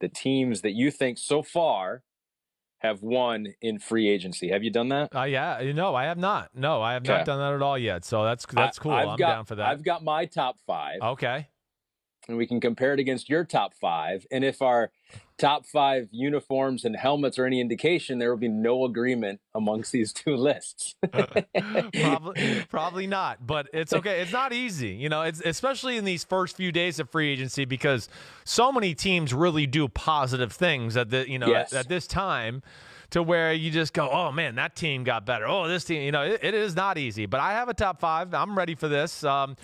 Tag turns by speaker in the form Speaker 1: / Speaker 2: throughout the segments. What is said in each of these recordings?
Speaker 1: the teams that you think so far have won in free agency. Have you done that?
Speaker 2: Yeah, no, I have not. No, I have not done that at all yet. So that's cool. I'm down for that.
Speaker 1: I've got my top 5.
Speaker 2: Okay.
Speaker 1: And we can compare it against your top 5. And if our top 5 uniforms and helmets are any indication, there will be no agreement amongst these two lists.
Speaker 2: Probably not, but it's okay. It's not easy, it's especially in these first few days of free agency, because so many teams really do positive things at at this time, to where you just go, oh man, that team got better. Oh, this team, it is not easy, but I have a top 5. I'm ready for this.
Speaker 1: So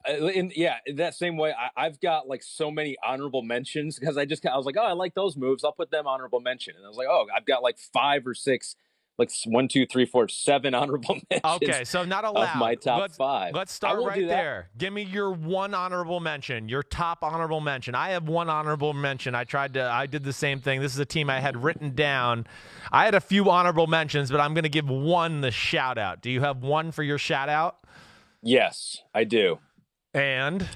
Speaker 1: in that same way, I've got like so many honorable mentions, because I was like, oh, I like those moves. I'll put them honorable mention. And I was like, oh, I've got like 5 or 6, like 1, 2, 3, 4, 7 honorable mentions.
Speaker 2: Okay, so not allowed.
Speaker 1: Of my top 5.
Speaker 2: Let's start right there. Give me your one honorable mention, your top honorable mention. I have one honorable mention. I did the same thing. This is a team I had written down. I had a few honorable mentions, but I'm going to give one the shout out. Do you have one for your shout out?
Speaker 1: Yes, I do.
Speaker 2: And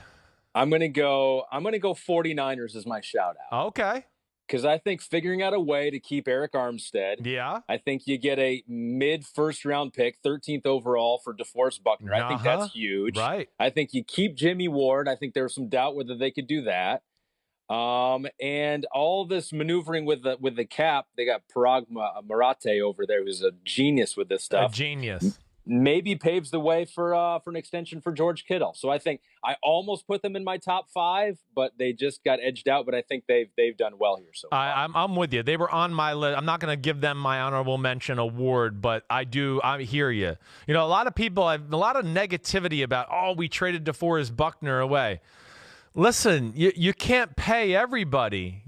Speaker 1: I'm going to go 49ers as my shout out.
Speaker 2: Okay.
Speaker 1: Because I think figuring out a way to keep Eric Armstead.
Speaker 2: Yeah.
Speaker 1: I think you get a mid-first round pick, 13th overall for DeForest Buckner. I think that's huge.
Speaker 2: Right.
Speaker 1: I think you keep Jimmy Ward. I think there was some doubt whether they could do that. And all this maneuvering with the cap, they got Parag Marate over there, who's a genius with this stuff.
Speaker 2: A genius.
Speaker 1: Maybe paves the way for an extension for George Kittle. So I think I almost put them in my top 5, but they just got edged out. But I think they've done well here so far.
Speaker 2: I'm with you. They were on my list. I'm not going to give them my honorable mention award, but I hear you. A lot of people have a lot of negativity about, oh, we traded DeForest Buckner away. Listen, you can't pay everybody.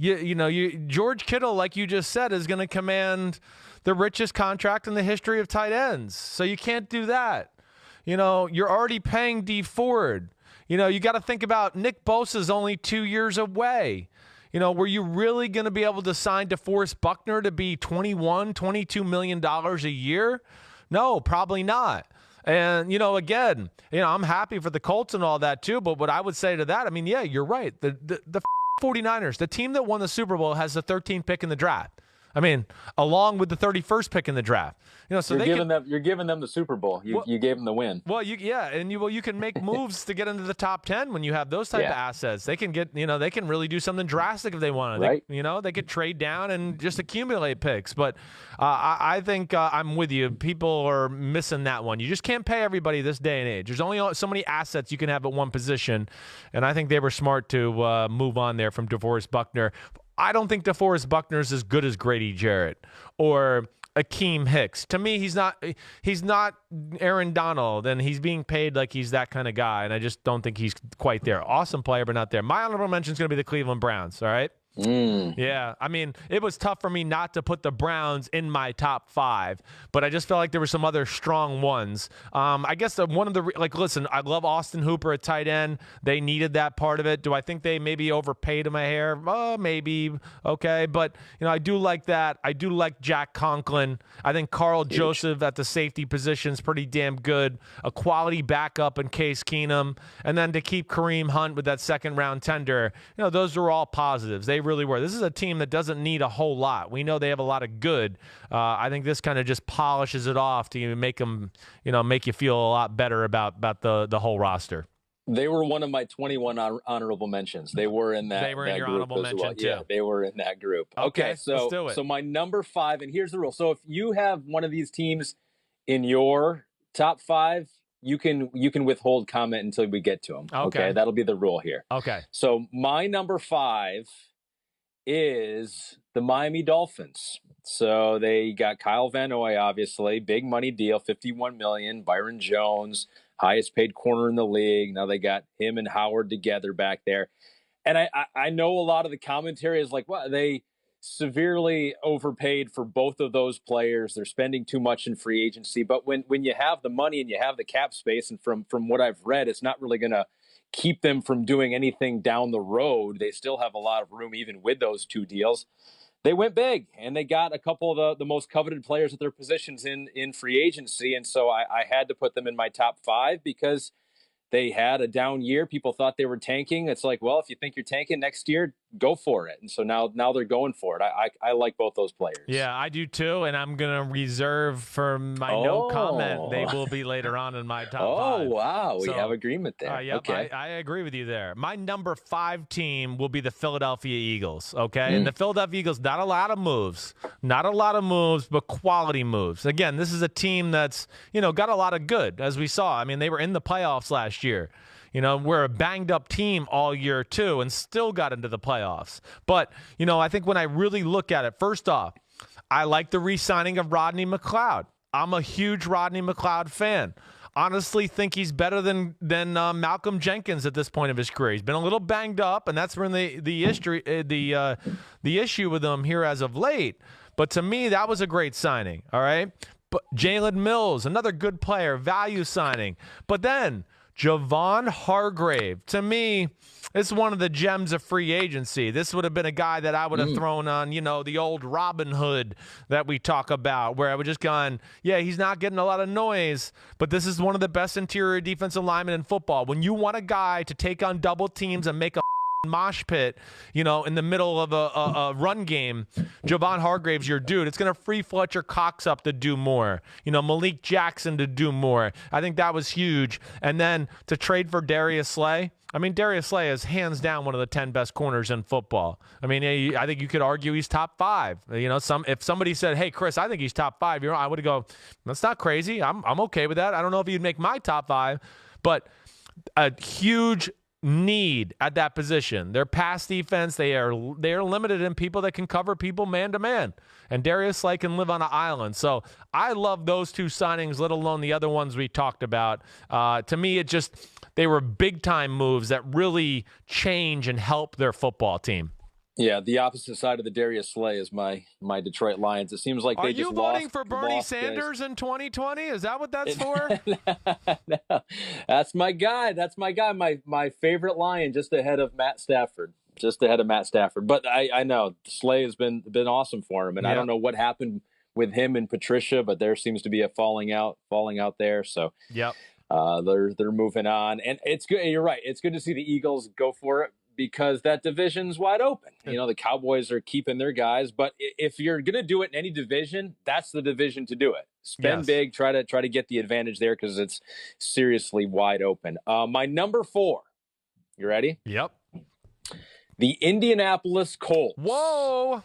Speaker 2: George Kittle, like you just said, is going to command the richest contract in the history of tight ends. So you can't do that. You're already paying D Ford. You got to think about Nick Bosa's only 2 years away. Were you really going to be able to sign DeForest Buckner to be $22 million a year? No, probably not. And, again, I'm happy for the Colts and all that too. But what I would say to that, yeah, you're right. The 49ers, the team that won the Super Bowl, has the 13th pick in the draft. Along with the 31st pick in the draft. So
Speaker 1: you're giving them the Super Bowl. You gave them the win.
Speaker 2: Well, you can make moves to get into the top 10 when you have those type of assets. They can get, they can really do something drastic if they want to.
Speaker 1: Right.
Speaker 2: They could trade down and just accumulate picks. But I think I'm with you. People are missing that one. You just can't pay everybody this day and age. There's only so many assets you can have at one position, and I think they were smart to move on there from DeForest Buckner. I don't think DeForest Buckner is as good as Grady Jarrett or Akeem Hicks. To me, he's not Aaron Donald, and he's being paid like he's that kind of guy, and I just don't think he's quite there. Awesome player, but not there. My honorable mention is going to be the Cleveland Browns, all right? Yeah, it was tough for me not to put the Browns in my top 5, but I just felt like there were some other strong ones. I guess one of the listen, I love Austin Hooper at tight end. They needed that part of it. Do I think they maybe overpaid him a hair? Maybe. Okay, but I do like that. I do like Jack Conklin. I think Carl Joseph at the safety position is pretty damn good. A quality backup in Case Keenum, and then to keep Kareem Hunt with that second round tender. Those are all positives. They really were. This is a team that doesn't need a whole lot. We know they have a lot of good. I think this kind of just polishes it off to make them, make you feel a lot better about the whole roster.
Speaker 1: They were one of my 21 honorable mentions. They were in that.
Speaker 2: They were in your honorable mention too.
Speaker 1: Yeah, they were in that group. Okay, so
Speaker 2: let's do it.
Speaker 1: So my number 5, and here's the rule. So if you have one of these teams in your top 5, you can withhold comment until we get to them. Okay, that'll be the rule here.
Speaker 2: Okay.
Speaker 1: So my number 5 is the Miami Dolphins. So they got Kyle Van Noy, obviously, big money deal, $51 million. Byron Jones, highest paid corner in the league. Now they got him and Howard together back there. And I know a lot of the commentary is like, well, they severely overpaid for both of those players. They're spending too much in free agency. But when you have the money and you have the cap space, and from what I've read, it's not really going to keep them from doing anything down the road. They still have a lot of room even with those 2 deals. They went big, and they got a couple of the most coveted players at their positions in free agency. And so I had to put them in my top 5 because they had a down year. People thought they were tanking. It's like, well, if you think you're tanking next year, go for it. And so now they're going for it. I like both those players.
Speaker 2: Yeah, I do too. And I'm going to reserve for my no comment. They will be later on in my top five.
Speaker 1: Oh, wow. We have agreement there.
Speaker 2: Yep, okay. I agree with you there. My number 5 team will be the Philadelphia Eagles. Okay. And the Philadelphia Eagles, not a lot of moves, but quality moves. Again, this is a team that's, got a lot of good, as we saw. I mean, they were in the playoffs last year. We're a banged-up team all year, too, and still got into the playoffs. But, I think when I really look at it, first off, I like the re-signing of Rodney Mccloud. I'm a huge Rodney Mccloud fan. Honestly think he's better than Malcolm Jenkins at this point of his career. He's been a little banged up, and that's been the issue with him here as of late. But to me, that was a great signing, all right? But Jalen Mills, another good player, value signing. But then Javon Hargrave, to me, is one of the gems of free agency. This would have been a guy that I would have thrown on, the old Robin Hood that we talk about, where I would just gone, yeah, he's not getting a lot of noise, but this is one of the best interior defensive linemen in football. When you want a guy to take on double teams and make a mosh pit, in the middle of a run game, Javon Hargrave's your dude. It's going to free Fletcher Cox up to do more. Malik Jackson to do more. I think that was huge. And then to trade for Darius Slay. I mean, Darius Slay is hands down one of the 10 best corners in football. I mean, I think you could argue he's top 5. If somebody said, "Hey, Chris, I think he's top 5," I would go, "That's not crazy. I'm okay with that. I don't know if he'd make my top 5, but a huge need at that position. Their pass defense, they are limited in people that can cover people man to man, and Darius Slay can live on an island. So I love those 2 signings, let alone the other ones we talked about. To me, they were big time moves that really change and help their football team.
Speaker 1: Yeah, the opposite side of the Darius Slay is my Detroit Lions. It seems like they just lost. Are you
Speaker 2: voting for Bernie Sanders in 2020? Is that what that's for?
Speaker 1: No, that's my guy. My favorite Lion, just ahead of Matt Stafford. But I know Slay has been awesome for him, and I don't know what happened with him and Patricia, but there seems to be a falling out there. So
Speaker 2: yep.
Speaker 1: They're moving on, and it's good. You're right. It's good to see the Eagles go for it, because that division's wide open. The Cowboys are keeping their guys, but if you're going to do it in any division, that's the division to do it. Spend big, try to get the advantage there, because it's seriously wide open. My number 4, you ready?
Speaker 2: Yep.
Speaker 1: The Indianapolis Colts.
Speaker 2: Whoa!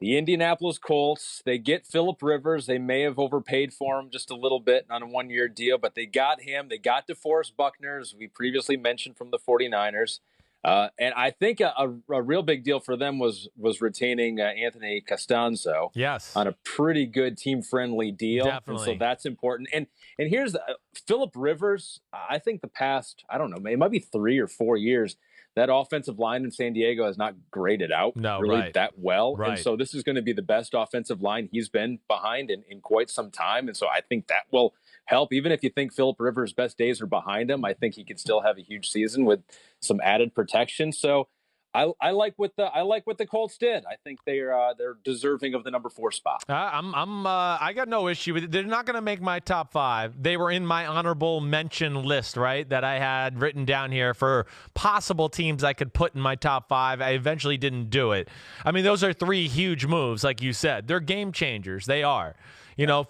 Speaker 1: The Indianapolis Colts, they get Phillip Rivers. They may have overpaid for him just a little bit on a 1-year deal, but they got him. They got DeForest Buckner, as we previously mentioned, from the 49ers. And I think a real big deal for them was retaining Anthony Costanzo.
Speaker 2: Yes,
Speaker 1: on a pretty good team-friendly deal.
Speaker 2: Definitely.
Speaker 1: And so that's important. And here's Phillip Rivers. I think the past, I don't know, it might be 3 or 4 years, that offensive line in San Diego has not graded out that well.
Speaker 2: Right.
Speaker 1: And so this is going to be the best offensive line he's been behind in quite some time. And so I think that will help. Even if you think Phillip Rivers' best days are behind him, I think he could still have a huge season with some added protection. So I like what the Colts did. I think they're deserving of the number 4 spot.
Speaker 2: I got no issue with it. They're not going to make my top 5. They were in my honorable mention list, right, that I had written down here for possible teams I could put in my top 5. I eventually didn't do it. I mean, those are 3 huge moves, like you said. They're game changers. They are.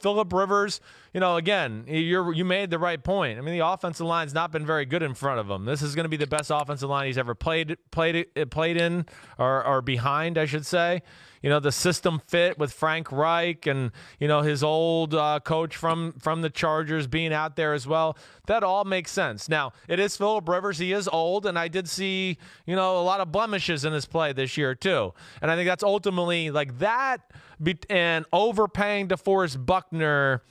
Speaker 2: Phillip Rivers, again, you made the right point. I mean, the offensive line's not been very good in front of him. This is going to be the best offensive line he's ever played in or behind, I should say. The system fit with Frank Reich and, his old coach from the Chargers being out there as well. That all makes sense. Now, it is Phillip Rivers. He is old, and I did see, a lot of blemishes in his play this year too. And I think that's ultimately like that and overpaying DeForest Buckner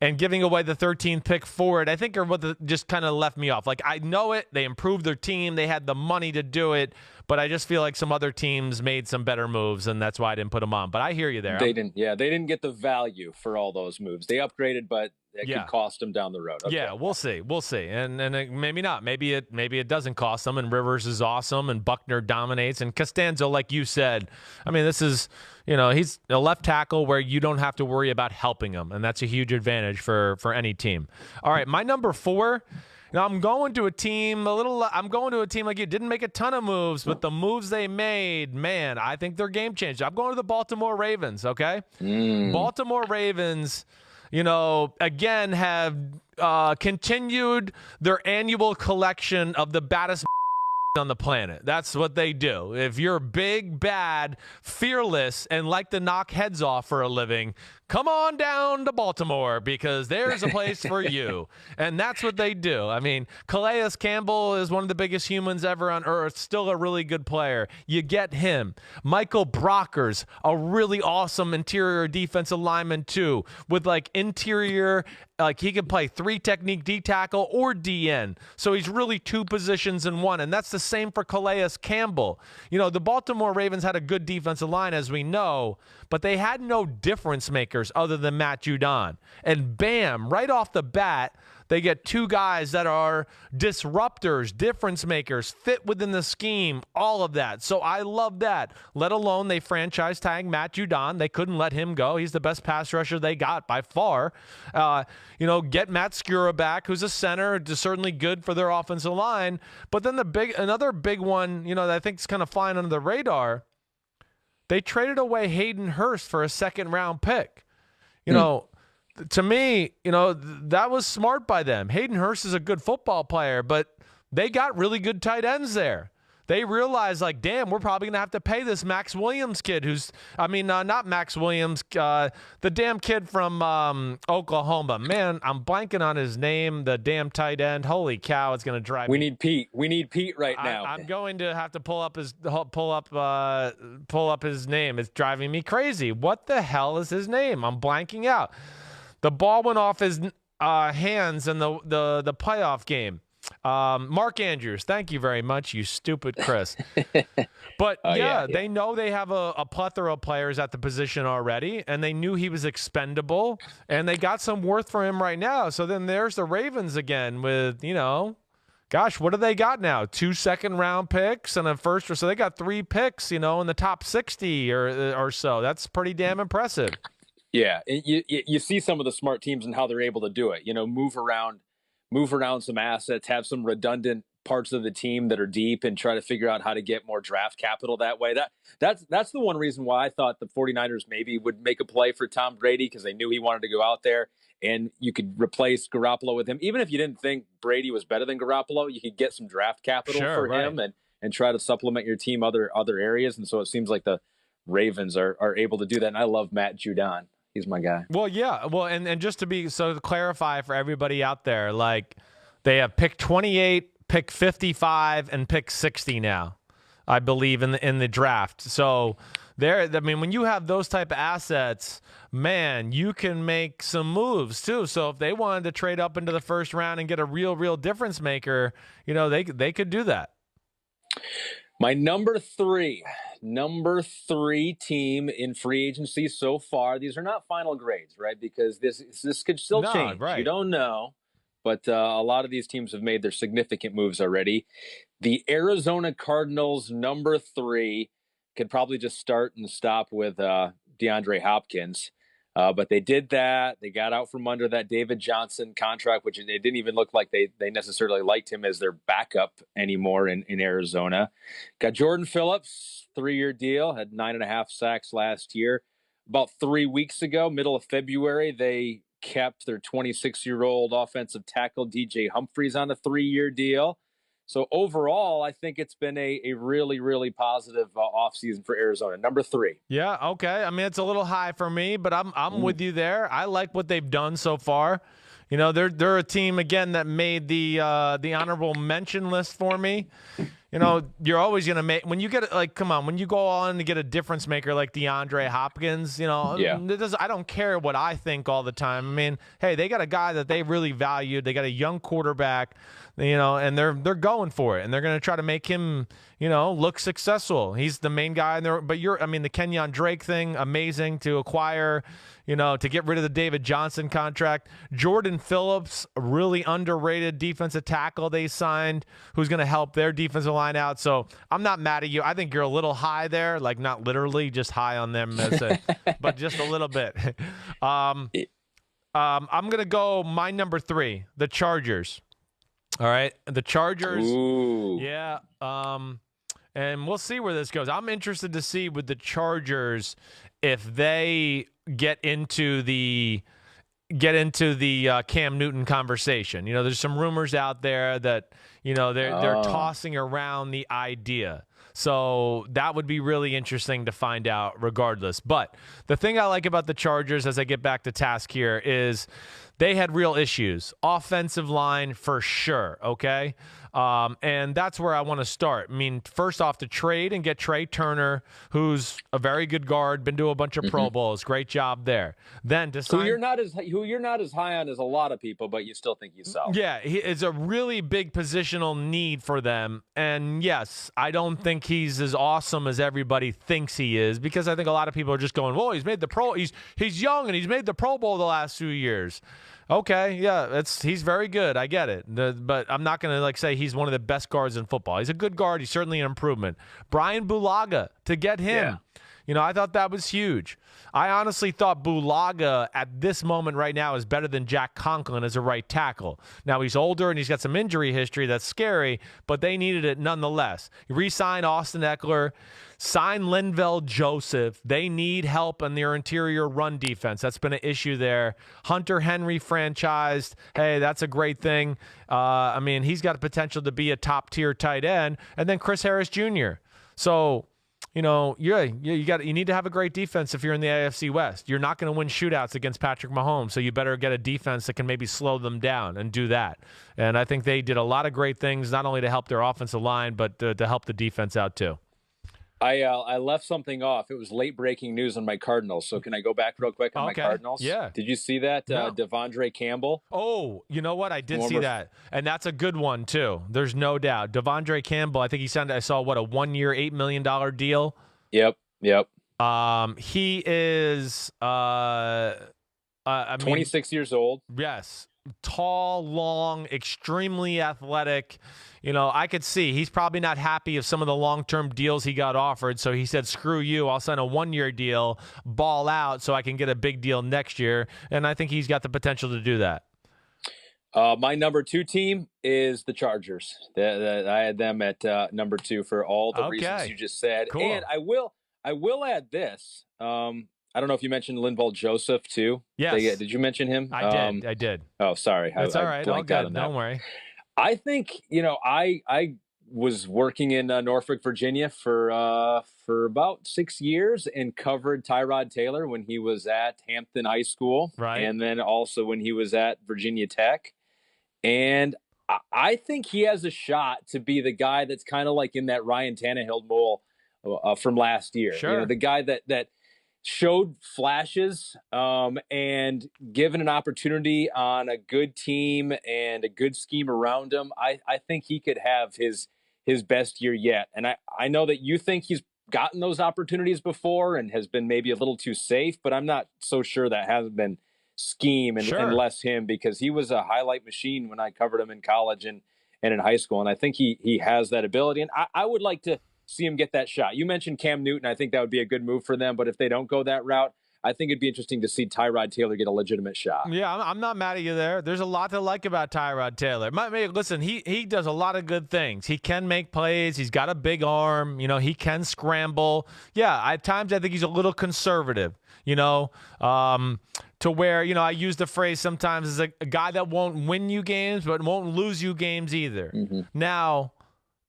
Speaker 2: and giving away the 13th pick for it, I think are what just kind of left me off. Like, I know it. They improved their team. They had the money to do it. But I just feel like some other teams made some better moves, and that's why I didn't put them on. But I hear you there.
Speaker 1: They didn't get the value for all those moves. They upgraded, but it could cost them down the road. Okay.
Speaker 2: Yeah, we'll see. And maybe not. Maybe it doesn't cost them, and Rivers is awesome, and Buckner dominates. And Costanzo, like you said, I mean, this is, he's a left tackle where you don't have to worry about helping him, and that's a huge advantage for any team. All right, my number 4 Now I'm going to a team like you. Didn't make a ton of moves, but the moves they made, man, I think they're game changers. I'm going to the Baltimore Ravens, okay? Baltimore Ravens, again have continued their annual collection of the baddest on the planet. That's what they do. If you're big, bad, fearless, and like to knock heads off for a living, come on down to Baltimore because there's a place for you. And that's what they do. I mean, Calais Campbell is one of the biggest humans ever on earth, still a really good player. You get him. Michael Brockers, a really awesome interior defensive lineman too, with like interior, like he can play 3 technique D tackle or DN. So he's really 2 positions in one. And that's the same for Calais Campbell. The Baltimore Ravens had a good defensive line, as we know, but they had no difference makers other than Matt Judon. And bam, right off the bat, they get 2 guys that are disruptors, difference makers, fit within the scheme, all of that. So I love that. Let alone they franchise tag Matt Judon. They couldn't let him go. He's the best pass rusher they got by far. Get Matt Skura back, who's a center, just certainly good for their offensive line. But then another big one, that I think is kind of flying under the radar, they traded away Hayden Hurst for a 2nd-round pick. To me, that was smart by them. Hayden Hurst is a good football player, but they got really good tight ends there. They realized, like, damn, we're probably going to have to pay this Max Williams kid not Max Williams, the damn kid from Oklahoma. Man, I'm blanking on his name, the damn tight end. Holy cow, it's going to drive me.
Speaker 1: We need Pete. We need Pete right now.
Speaker 2: I'm going to have to pull up his name. It's driving me crazy. What the hell is his name? I'm blanking out. The ball went off his hands in the playoff game. Mark Andrews, thank you very much, you stupid Chris. But they know they have a plethora of players at the position already, and they knew he was expendable, and they got some worth for him right now. So then there's the Ravens again with, gosh, what do they got now? 2 2nd-round picks and a first. So they got 3 picks, in the top 60 or so. That's pretty damn impressive.
Speaker 1: Yeah, you see some of the smart teams and how they're able to do it. Move around some assets, have some redundant parts of the team that are deep, and try to figure out how to get more draft capital that way. That's the one reason why I thought the 49ers maybe would make a play for Tom Brady, because they knew he wanted to go out there, and you could replace Garoppolo with him. Even if you didn't think Brady was better than Garoppolo, you could get some draft capital for him and try to supplement your team other areas. And so it seems like the Ravens are able to do that. And I love Matt Judon. He's my guy.
Speaker 2: Well, yeah. Well, and just to clarify for everybody out there, like they have pick 28, pick 55, and pick 60 now, I believe, in the draft. So when you have those type of assets, man, you can make some moves too. So if they wanted to trade up into the first round and get a real difference maker, they could do that.
Speaker 1: My number three team in free agency so far. These are not final grades, right? Because this could still change. Right. You don't know. But a lot of these teams have made their significant moves already. The Arizona Cardinals, number 3, could probably just start and stop with DeAndre Hopkins. But they did that. They got out from under that David Johnson contract, which it didn't even look like they necessarily liked him as their backup anymore in Arizona. Got Jordan Phillips, 3-year deal, had 9.5 sacks last year. About 3 weeks ago, middle of February, they kept their 26-year-old offensive tackle DJ Humphries on a 3-year deal. So overall, I think it's been a really, really positive offseason for Arizona. Number 3.
Speaker 2: Yeah, okay. I mean, it's a little high for me, but I'm with you there. I like what they've done so far. They're a team again that made the honorable mention list for me. You're always going to make, when you get when you go on to get a difference maker like DeAndre Hopkins, I don't care what I think all the time. I mean, hey, they got a guy that they really valued. They got a young quarterback, and they're going for it, and they're going to try to make him, look successful. He's the main guy in there, but the Kenyon Drake thing, amazing to acquire, to get rid of the David Johnson contract. Jordan Phillips, a really underrated defensive tackle they signed, who's going to help their defensive line out. So I'm not mad at you. I think you're a little high there, like not literally just high on them, but just a little bit. I'm going to go my number 3, the Chargers. All right. The Chargers.
Speaker 1: Ooh.
Speaker 2: Yeah. And we'll see where this goes. I'm interested to see with the Chargers if they get into the Cam Newton conversation. There's some rumors out there that they're tossing around the idea. So that would be really interesting to find out regardless. But the thing I like about the Chargers, as I get back to task here, is they had real issues. Offensive line for sure, okay? And that's where I want to start. I mean, first off, to trade and get Trey Turner, who's a very good guard, been to a bunch of Pro Bowls. Great job there. Then to sign,
Speaker 1: who you're not as high on as a lot of people, but you still think he's solid.
Speaker 2: Yeah, it's a really big positional need for them. And yes, I don't think he's as awesome as everybody thinks he is, because I think a lot of people are just going, "Well, he's made the Pro. He's young and he's made the Pro Bowl the last few years." Okay, yeah, he's very good. I get it. But I'm not going to say he's one of the best guards in football. He's a good guard. He's certainly an improvement. Brian Bulaga, to get him, I thought that was huge. I honestly thought Bulaga at this moment right now is better than Jack Conklin as a right tackle. Now, he's older and he's got some injury history that's scary, but they needed it nonetheless. Re-sign Austin Eckler, sign Linval Joseph. They need help in their interior run defense. That's been an issue there. Hunter Henry franchised. Hey, that's a great thing. He's got the potential to be a top-tier tight end. And then Chris Harris Jr. So, you need to have a great defense if you're in the AFC West. You're not going to win shootouts against Patrick Mahomes, so you better get a defense that can maybe slow them down and do that. And I think they did a lot of great things, not only to help their offensive line, but to help the defense out too.
Speaker 1: I left something off. It was late breaking news on my Cardinals. So can I go back real quick on my Cardinals?
Speaker 2: Yeah.
Speaker 1: Did you see that? No. Devondre Campbell.
Speaker 2: Oh, you know what? I did see that. And that's a good one too. There's no doubt. Devondre Campbell, I think he signed, I saw a 1 year, $8 million deal.
Speaker 1: Yep.
Speaker 2: He is
Speaker 1: 26 years old.
Speaker 2: Yes. Tall, long, extremely athletic. I could see he's probably not happy of some of the long-term deals he got offered. So he said, screw you. I'll sign a 1 year deal, ball out so I can get a big deal next year. And I think he's got the potential to do that.
Speaker 1: My number 2 team is the Chargers. I had them at number 2 for all the reasons you just said.
Speaker 2: Cool.
Speaker 1: And I will add this. I don't know if you mentioned Linval Joseph too.
Speaker 2: Yes.
Speaker 1: Did you mention him?
Speaker 2: I did.
Speaker 1: Oh, sorry.
Speaker 2: That's all right. All good. Don't worry.
Speaker 1: I think, I was working in Norfolk, Virginia for about 6 years and covered Tyrod Taylor when he was at Hampton High School.
Speaker 2: Right.
Speaker 1: And then also when he was at Virginia Tech. And I think he has a shot to be the guy that's kind of like in that Ryan Tannehill mold from last year.
Speaker 2: Sure.
Speaker 1: The guy that showed flashes and given an opportunity on a good team and a good scheme around him, I think he could have his best year yet. And I know that you think he's gotten those opportunities before and has been maybe a little too safe, but I'm not so sure that hasn't been scheme and less him, because he was a highlight machine when I covered him in college and in high school. And I think he has that ability. And I would like to see him get that shot. You mentioned Cam Newton. I think that would be a good move for them. But if they don't go that route, I think it'd be interesting to see Tyrod Taylor get a legitimate shot.
Speaker 2: Yeah, I'm not mad at you there. There's a lot to like about Tyrod Taylor. Listen, he does a lot of good things. He can make plays. He's got a big arm. He can scramble. Yeah, at times I think he's a little conservative, to where, I use the phrase sometimes as a guy that won't win you games but won't lose you games either. Mm-hmm. Now,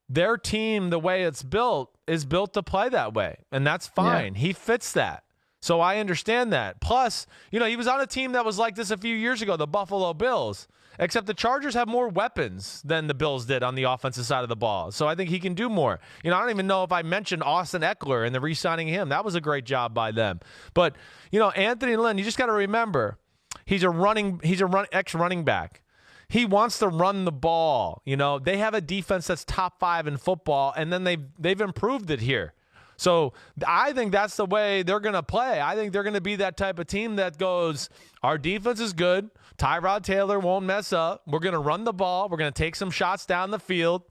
Speaker 2: their team, the way it's built, is built to play that way, and that's fine. Yeah. He fits that. So I understand that. Plus, he was on a team that was like this a few years ago, the Buffalo Bills, except the Chargers have more weapons than the Bills did on the offensive side of the ball. So I think he can do more. I don't even know if I mentioned Austin Eckler and the re-signing him. That was a great job by them. But, Anthony Lynn, you just got to remember, he's a ex-running back. He wants to run the ball. They have a defense that's top 5 in football, and then they've improved it here. So I think that's the way they're going to play. I think they're going to be that type of team that goes, our defense is good. Tyrod Taylor won't mess up. We're going to run the ball. We're going to take some shots down the field.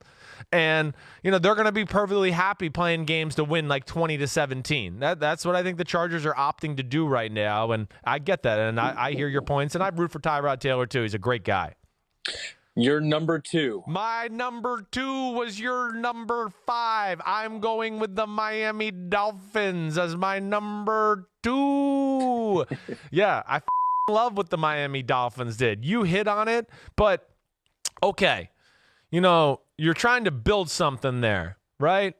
Speaker 2: And, they're going to be perfectly happy playing games to win like 20-17. That's what I think the Chargers are opting to do right now. And I get that. And I hear your points. And I root for Tyrod Taylor, too. He's a great guy.
Speaker 1: Your number 2.
Speaker 2: My number 2 was your number 5. I'm going with the Miami Dolphins as my number 2. Yeah, I love what the Miami Dolphins did. You hit on it, but okay. You're trying to build something there, right?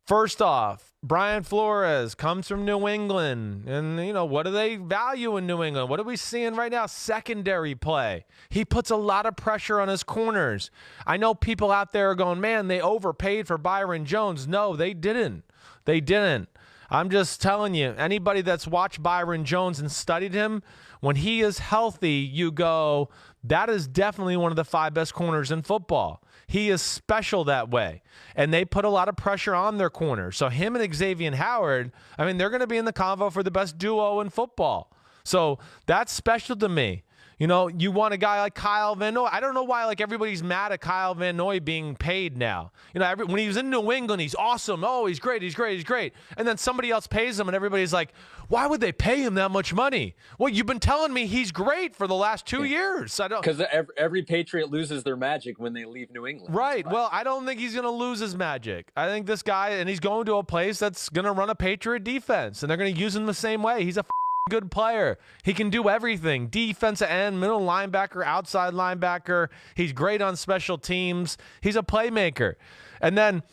Speaker 2: First off, Brian Flores comes from New England. And, what do they value in New England? What are we seeing right now? Secondary play. He puts a lot of pressure on his corners. I know people out there are going, man, they overpaid for Byron Jones. No, they didn't. They didn't. I'm just telling you, anybody that's watched Byron Jones and studied him, when he is healthy, you go, that is definitely one of the 5 best corners in football. He is special that way. And they put a lot of pressure on their corners. So him and Xavier Howard, they're going to be in the convo for the best duo in football. So that's special to me. You want a guy like Kyle Van Noy. I don't know why everybody's mad at Kyle Van Noy being paid now. When he was in New England, he's awesome. Oh, he's great. And then somebody else pays him, and everybody's like, why would they pay him that much money? Well, you've been telling me he's great for the last 2 years.
Speaker 1: Because every Patriot loses their magic when they leave New England.
Speaker 2: Right. Well, I don't think he's going to lose his magic. I think this guy, and he's going to a place that's going to run a Patriot defense, and they're going to use him the same way. He's a good player. He can do everything. Defensive end, middle linebacker, outside linebacker. He's great on special teams. He's a playmaker. And then,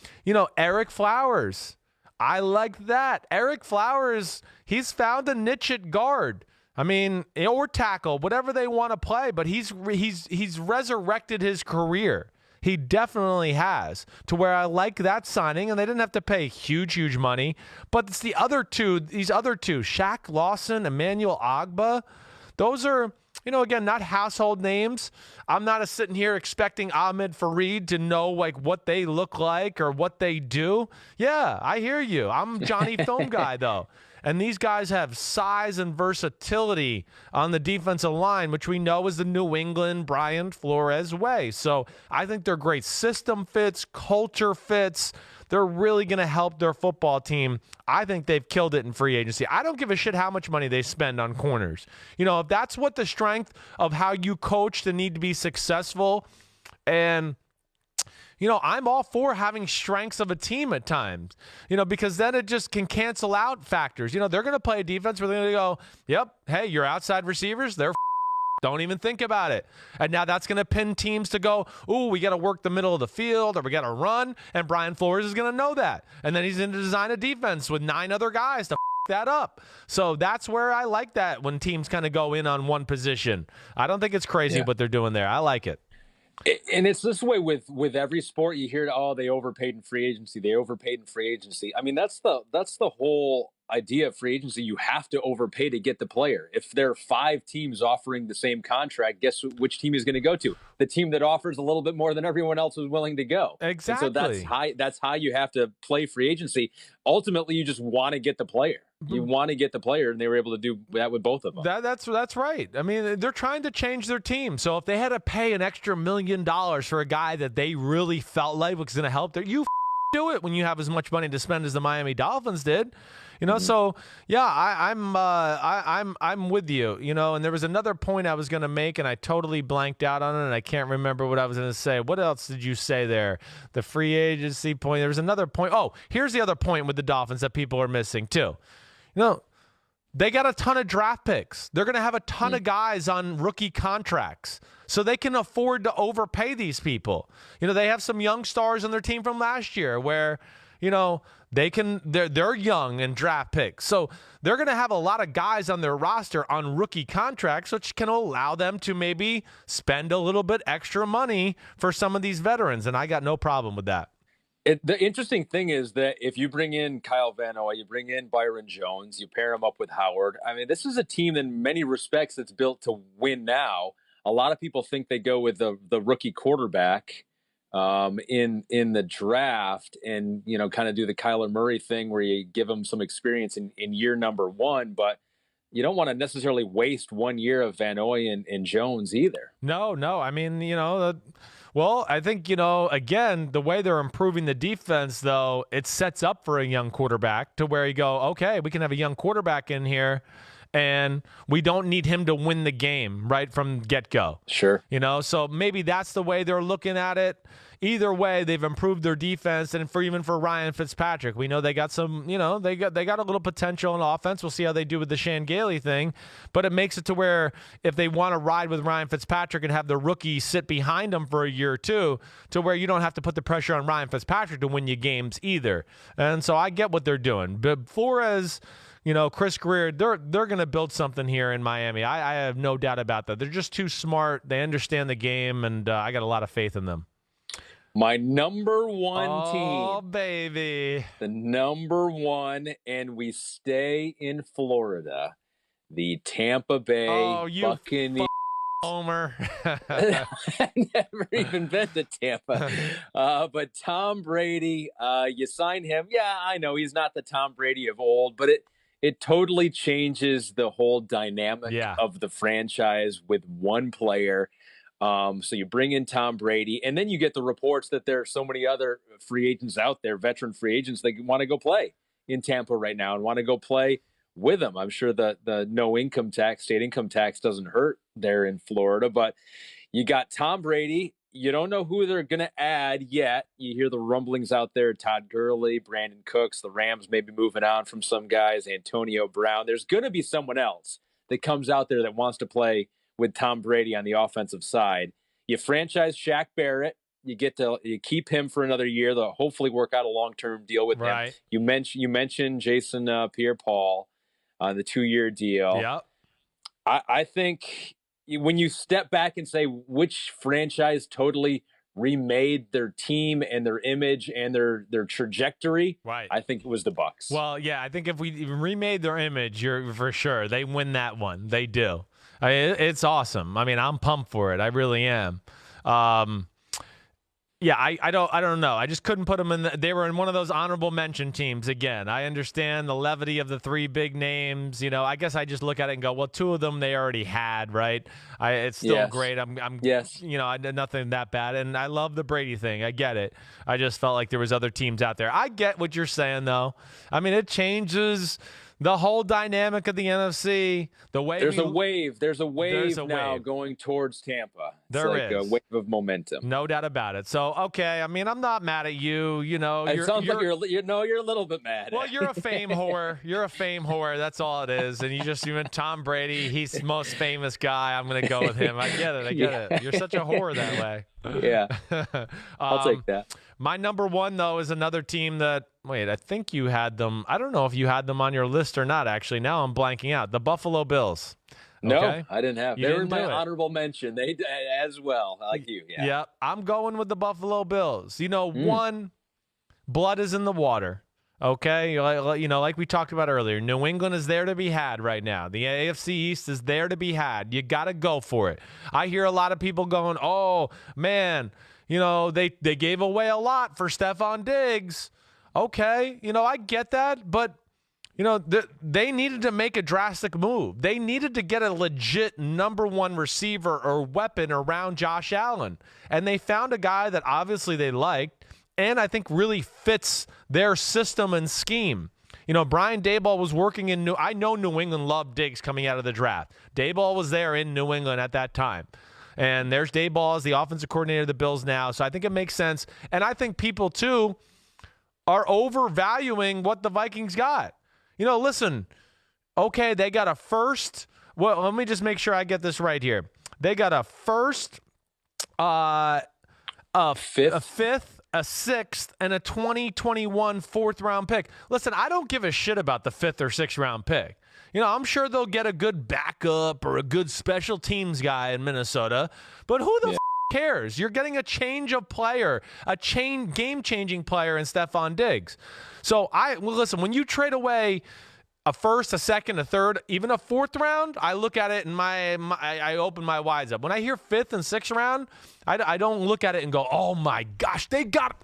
Speaker 2: Eric Flowers. I like that. Eric Flowers, he's found a niche at guard. Or tackle, whatever they want to play, but he's resurrected his career. He definitely has, to where I like that signing, and they didn't have to pay huge money. But it's these other two, Shaq Lawson, Emmanuel Ogbah. Those are, again, not household names. I'm not sitting here expecting Ahmed Fareed to know what they look like or what they do. Yeah, I hear you. I'm Johnny Film Guy, though. And these guys have size and versatility on the defensive line, which we know is the New England Brian Flores way. So I think they're great system fits, culture fits. They're really going to help their football team. I think they've killed it in free agency. I don't give a shit how much money they spend on corners. If that's what the strength of how you coach to need to be successful, and I'm all for having strengths of a team at times, because then it just can cancel out factors. They're going to play a defense where they're going to go, yep, hey, your outside receivers, they're don't even think about it. And now that's going to pin teams to go, ooh, we got to work the middle of the field, or we got to run, and Brian Flores is going to know that. And then he's going to design a defense with 9 other guys to that up. So that's where I like that, when teams kind of go in on one position. I don't think it's crazy what they're doing there. I like it.
Speaker 1: And it's this way with every sport. You hear, they overpaid in free agency. They overpaid in free agency. That's the whole idea of free agency. You have to overpay to get the player. If there are 5 teams offering the same contract, guess which team is going to go to? The team that offers a little bit more than everyone else is willing to go.
Speaker 2: Exactly.
Speaker 1: And so that's how you have to play free agency. Ultimately, you just want to get the player. You want to get the player, and they were able to do that with both of them.
Speaker 2: That's right. They're trying to change their team. So if they had to pay an extra $1 million for a guy that they really felt like was going to help, you do it when you have as much money to spend as the Miami Dolphins did. So yeah, I'm with you. And there was another point I was going to make, and I totally blanked out on it, and I can't remember what I was going to say. What else did you say there? The free agency point. There was another point. Oh, here's the other point with the Dolphins that people are missing too. They got a ton of draft picks. They're going to have a ton of guys on rookie contracts, so they can afford to overpay these people. They have some young stars on their team from last year where, they're young and draft picks. So they're going to have a lot of guys on their roster on rookie contracts, which can allow them to maybe spend a little bit extra money for some of these veterans. And I got no problem with that.
Speaker 1: The interesting thing is that if you bring in Kyle Van Noy, you bring in Byron Jones, you pair him up with Howard. This is a team in many respects that's built to win now. A lot of people think they go with the rookie quarterback in the draft, and kind of do the Kyler Murray thing where you give him some experience in year number 1, but you don't want to necessarily waste 1 year of Van Noy and Jones either.
Speaker 2: No. Well, I think, again, the way they're improving the defense, though, it sets up for a young quarterback to where you go, okay, we can have a young quarterback in here, and we don't need him to win the game right from get-go.
Speaker 1: Sure.
Speaker 2: So maybe that's the way they're looking at it. Either way, they've improved their defense, and even for Ryan Fitzpatrick, we know they got some, they got a little potential in offense. We'll see how they do with the Shan Gailey thing, but it makes it to where if they want to ride with Ryan Fitzpatrick and have the rookie sit behind him for a year or two, to where you don't have to put the pressure on Ryan Fitzpatrick to win you games either. And so I get what they're doing. But Flores, Chris Greer, they're going to build something here in Miami. I have no doubt about that. They're just too smart. They understand the game, and I got a lot of faith in them.
Speaker 1: My number one team.
Speaker 2: Oh, baby.
Speaker 1: The number one, and we stay in Florida. The Tampa Bay Buccaneers.
Speaker 2: Homer.
Speaker 1: I've never even been to Tampa. But Tom Brady, you sign him. Yeah, I know he's not the Tom Brady of old, but it totally changes the whole dynamic of the franchise with one player. So you bring in Tom Brady, and then you get the reports that there are so many other free agents out there, veteran free agents, that want to go play in Tampa right now and want to go play with them. I'm sure the state income tax doesn't hurt there in Florida, but you got Tom Brady. You don't know who they're going to add yet. You hear the rumblings out there, Todd Gurley, Brandon Cooks, the Rams may be moving on from some guys, Antonio Brown. There's going to be someone else that comes out there that wants to play with Tom Brady on the offensive side. You franchise Shaq Barrett. You keep him for another year. They'll hopefully work out a long-term deal with him. You mentioned Jason Pierre-Paul on the 2-year deal.
Speaker 2: Yep.
Speaker 1: I think when you step back and say which franchise totally remade their team and their image and their trajectory, I think it was the Bucs.
Speaker 2: Well, yeah, I think if we remade their image, you're for sure they win that one. They do. It's awesome. I mean, I'm pumped for it. I really am. Yeah, I don't know. I just couldn't put them in. They were in one of those honorable mention teams again. I understand the levity of the three big names. I guess I just look at it and go, well, 2 of them they already had, right? It's still great.
Speaker 1: Yes.
Speaker 2: I did nothing that bad, and I love the Brady thing. I get it. I just felt like there was other teams out there. I get what you're saying, though. I mean, it changes the whole dynamic of the NFC, the way
Speaker 1: there's a wave now going towards Tampa. It's a wave of momentum.
Speaker 2: No doubt about it. So, okay, I mean, I'm not mad at you.
Speaker 1: It sounds like you're a little bit mad.
Speaker 2: Well, you're a fame whore. You're a fame whore. That's all it is. And you went Tom Brady. He's the most famous guy. I'm going to go with him. I get it. You're such a whore that way.
Speaker 1: Yeah. I'll take that.
Speaker 2: My number one, though, is another team that, I think you had them. I don't know if you had them on your list or not, actually. Now I'm blanking out. The Buffalo Bills.
Speaker 1: No,
Speaker 2: okay?
Speaker 1: I didn't have. They were in my honorable mention. They as well, like you.
Speaker 2: Yeah, I'm going with the Buffalo Bills. One, blood is in the water. Okay, like we talked about earlier, New England is there to be had right now. The AFC East is there to be had. You got to go for it. I hear a lot of people going, "Oh man, they gave away a lot for Stephon Diggs." Okay, I get that, but they needed to make a drastic move. They needed to get a legit number one receiver or weapon around Josh Allen, and they found a guy that obviously they liked, and I think really fits their system and scheme. Brian Daboll was working in I know New England loved Diggs coming out of the draft. Daboll was there in New England at that time. And there's Daboll as the offensive coordinator of the Bills now. So I think it makes sense. And I think people, too, are overvaluing what the Vikings got. Listen, okay, they got a first. Well, let me just make sure I get this right here. They got a first, a fifth, a sixth, and a 2021 fourth-round pick. Listen, I don't give a shit about the fifth or sixth-round pick. I'm sure they'll get a good backup or a good special teams guy in Minnesota, but who the cares? You're getting a change of player, game-changing player in Stephon Diggs. So, listen, when you trade away a first, a second, a third, even a fourth round, I look at it and I open my eyes up. When I hear fifth and sixth round, I don't look at it and go, oh my gosh, they got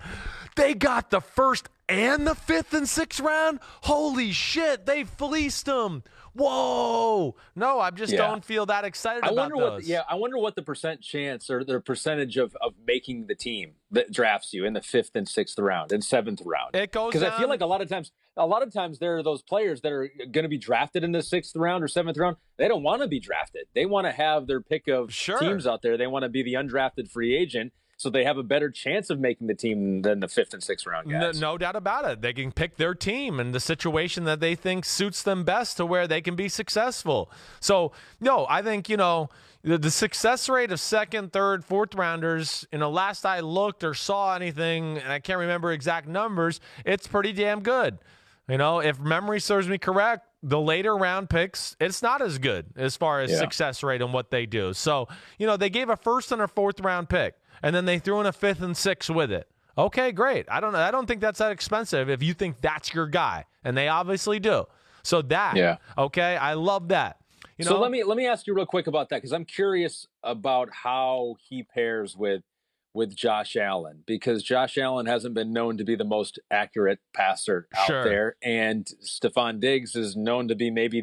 Speaker 2: the first and the 5th and 6th round. Holy shit, they fleeced them. Whoa. No, I just don't feel that excited about those.
Speaker 1: I wonder what the percent chance or the percentage of making the team that drafts you in the 5th and 6th round and 7th round.
Speaker 2: It goes
Speaker 1: because I feel like a lot of times there are those players that are going to be drafted in the 6th round or 7th round. They don't want to be drafted. They want to have their pick of teams out there. They want to be the undrafted free agent. So they have a better chance of making the team than the 5th and 6th round guys.
Speaker 2: No doubt about it. They can pick their team and the situation that they think suits them best to where they can be successful. So, no, I think, the success rate of 2nd, 3rd, 4th rounders, last I looked or saw anything, and I can't remember exact numbers, it's pretty damn good. If memory serves me correct, the later round picks, it's not as good as far as success rate and what they do. So, they gave a 1st and a 4th round pick, and then they threw in a 5th and 6th with it. Okay, great. I don't think that's that expensive if you think that's your guy, and they obviously do. So okay, I love that.
Speaker 1: So let me ask you real quick about that, because I'm curious about how he pairs with Josh Allen, because Josh Allen hasn't been known to be the most accurate passer out there, and Stephon Diggs is known to be maybe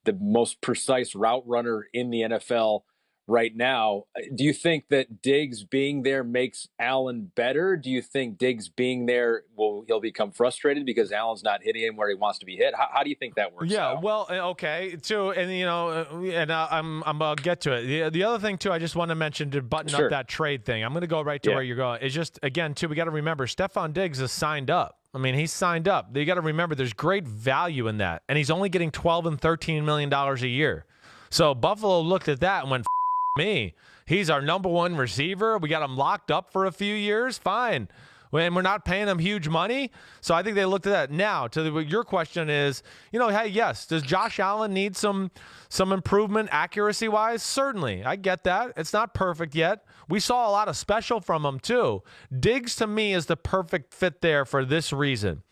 Speaker 1: the most precise route runner in the NFL right now. Do you think that Diggs being there makes Allen better? Do you think Diggs being there he'll become frustrated because Allen's not hitting him where he wants to be hit? How do you think that works out?
Speaker 2: Well, okay, too, and I'm gonna get to it. The other thing too, I just want to mention to button up that trade thing. I'm going to go right to where you're going. It's just, again, too, we got to remember Stephon Diggs is signed up. I mean, he's signed up. You got to remember there's great value in that, and he's only getting $12 and $13 million a year. So Buffalo looked at that and went, me. He's our number one receiver. We got him locked up for a few years. Fine. And we're not paying him huge money. So I think they looked at that. Now, your question is, hey, yes, does Josh Allen need some improvement accuracy-wise? Certainly. I get that. It's not perfect yet. We saw a lot of special from him, too. Diggs, to me, is the perfect fit there for this reason.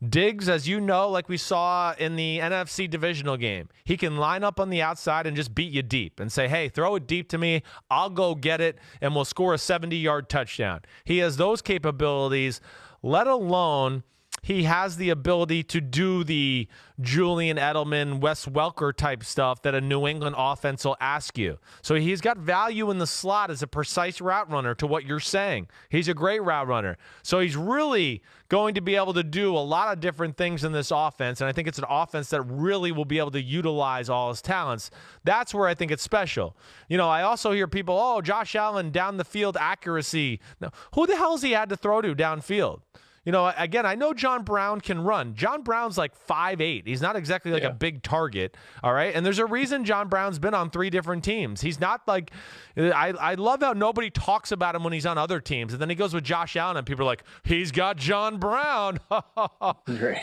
Speaker 2: Diggs, as you know, like we saw in the NFC divisional game, he can line up on the outside and just beat you deep and say, hey, throw it deep to me. I'll go get it, and we'll score a 70-yard touchdown. He has those capabilities, let alone he has the ability to do the Julian Edelman, Wes Welker type stuff that a New England offense will ask you. So he's got value in the slot as a precise route runner to what you're saying. He's a great route runner. So he's really going to be able to do a lot of different things in this offense, and I think it's an offense that really will be able to utilize all his talents. That's where I think it's special. I also hear people, Josh Allen down the field accuracy. No, who the hell has he had to throw to downfield? Again, I know John Brown can run. John Brown's like 5'8". He's not exactly like a big target, all right? And there's a reason John Brown's been on 3 different teams. He's not like I love how nobody talks about him when he's on other teams. And then he goes with Josh Allen, and people are like, he's got John Brown. I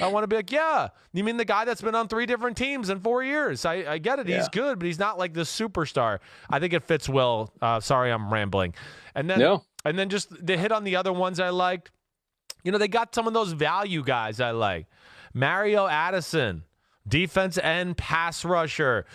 Speaker 2: want to be like, yeah, you mean the guy that's been on 3 different teams in 4 years? I get it. He's good, but he's not like the superstar. I think it fits well. Sorry, I'm rambling. And then just the hit on the other ones I liked. They got some of those value guys I like. Mario Addison, defense end pass rusher,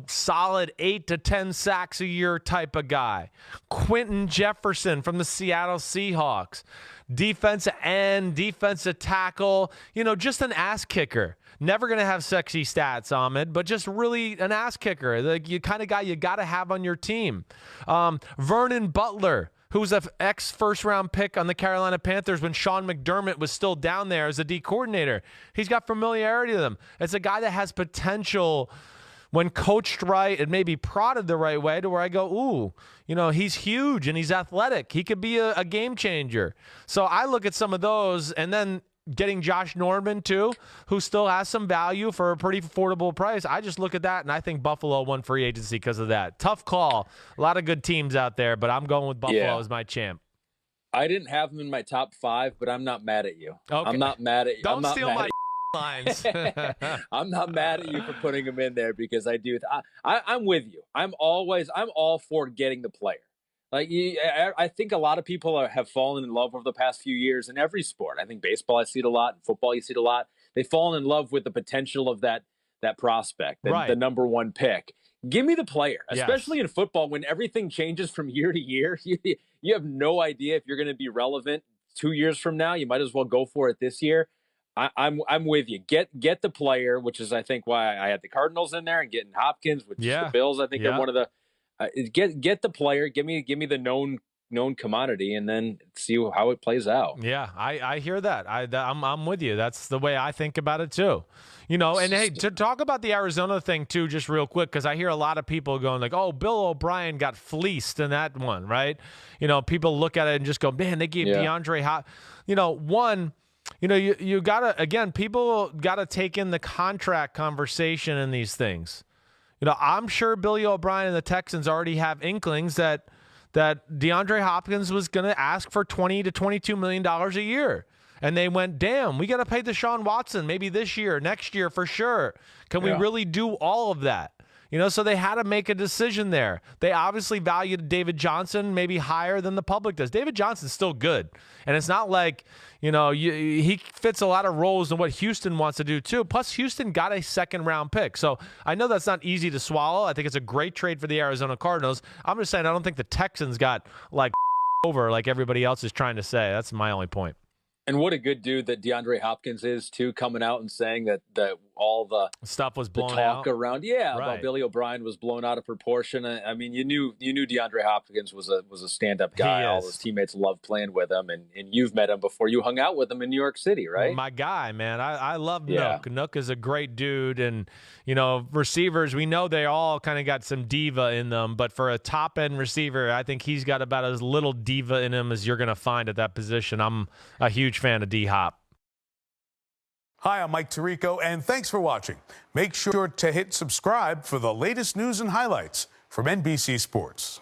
Speaker 2: solid 8 to 10 sacks a year type of guy. Quentin Jefferson from the Seattle Seahawks, defensive end, defensive tackle, just an ass kicker. Never going to have sexy stats, Ahmed, but just really an ass kicker. The kind of guy you got to have on your team. Vernon Butler, who's an ex-first-round pick on the Carolina Panthers when Sean McDermott was still down there as a D coordinator. He's got familiarity with him. It's a guy that has potential when coached right and maybe prodded the right way to where I go, he's huge and he's athletic. He could be a game changer. So I look at some of those, and then getting Josh Norman, too, who still has some value for a pretty affordable price. I just look at that, and I think Buffalo won free agency because of that. Tough call. A lot of good teams out there, but I'm going with Buffalo as my champ.
Speaker 1: I didn't have him in my top 5, but I'm not mad at you.
Speaker 2: Okay.
Speaker 1: I'm not mad at you.
Speaker 2: Don't steal my lines.
Speaker 1: I'm not mad at you for putting him in there because I do. I'm with you. I'm all for getting the player. Like, I think a lot of people have fallen in love over the past few years in every sport. I think baseball, I see it a lot. In football, you see it a lot. They've fallen in love with the potential of that prospect, the number 1 pick. Give me the player, especially in football when everything changes from year to year. You have no idea if you're going to be relevant 2 years from now, you might as well go for it this year. I'm with you. Get the player, which is I think why I had the Cardinals in there, and getting Hopkins, which is the Bills. I think are one of the get the player. Give me the known commodity, and then see how it plays out.
Speaker 2: Yeah, I hear that. I'm with you. That's the way I think about it too. You know, and hey, to talk about the Arizona thing too, just real quick, because I hear a lot of people going like, "Oh, Bill O'Brien got fleeced in that one," right? You know, people look at it and just go, "Man, they gave DeAndre You know, you gotta, again, people gotta take in the contract conversation in these things. You know, I'm sure Billy O'Brien and the Texans already have inklings that DeAndre Hopkins was going to ask for $20 to $22 million a year. And they went, damn, we got to pay Deshaun Watson maybe this year, next year for sure. Can we really do all of that? You know, so they had to make a decision there. They obviously valued David Johnson maybe higher than the public does. David Johnson's still good. And it's not like, you know, he fits a lot of roles in what Houston wants to do too. Plus, Houston got a second-round pick. So I know that's not easy to swallow. I think it's a great trade for the Arizona Cardinals. I'm just saying I don't think the Texans got, like, over like everybody else is trying to say. That's my only point.
Speaker 1: And what a good dude that DeAndre Hopkins is too, coming out and saying that all the
Speaker 2: stuff was blown
Speaker 1: talk
Speaker 2: out
Speaker 1: around, about Billy O'Brien was blown out of proportion. I mean, you knew DeAndre Hopkins was a stand-up guy. All his teammates loved playing with him, and you've met him before. You hung out with him in New York City, right?
Speaker 2: My guy, man. I love Nook. Nook is a great dude, and you know, receivers, we know they all kind of got some diva in them, but for a top-end receiver, I think he's got about as little diva in him as you're going to find at that position. I'm a huge fan of D-Hop.
Speaker 3: Hi, I'm Mike Tirico, and thanks for watching. Make sure to hit subscribe for the latest news and highlights from NBC Sports.